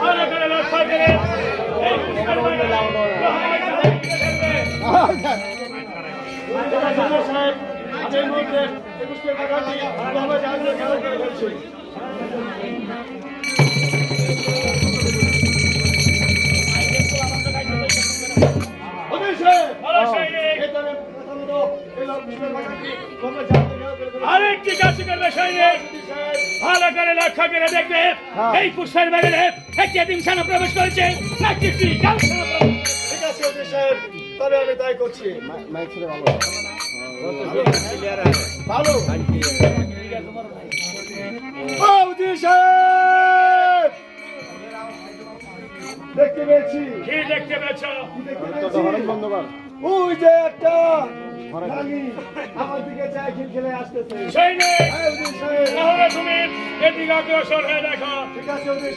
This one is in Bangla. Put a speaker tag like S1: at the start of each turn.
S1: ভালো করে লক্ষ্য করে এই পুষ্পের বাগানে আরেকটি কাজ করবে সৈনিক, ভালো করে লক্ষ্য করে দেখবে এই পুষ্পের বাগানে একটি এতিমখানা প্রবেশ করেছে নাকি একটি গালখানা প্রবেশ।
S2: ঠিক আছে ওজি সাহেব, তবে আমি তাই করছি। ভালো ওজি সাহেব, দেখতে পেয়েছি।
S1: কি দেখতে পেয়েছ?
S2: ওই যে একটা রানী আমার দিকে সাইকেল খেলে আসতেছে।
S1: সৈনিক,
S2: হ্যাঁ ওজি সাহেব,
S1: তাহলে তুমি এদিকে অগ্রসর হয়ে দেখো।
S2: ঠিক আছে ওজি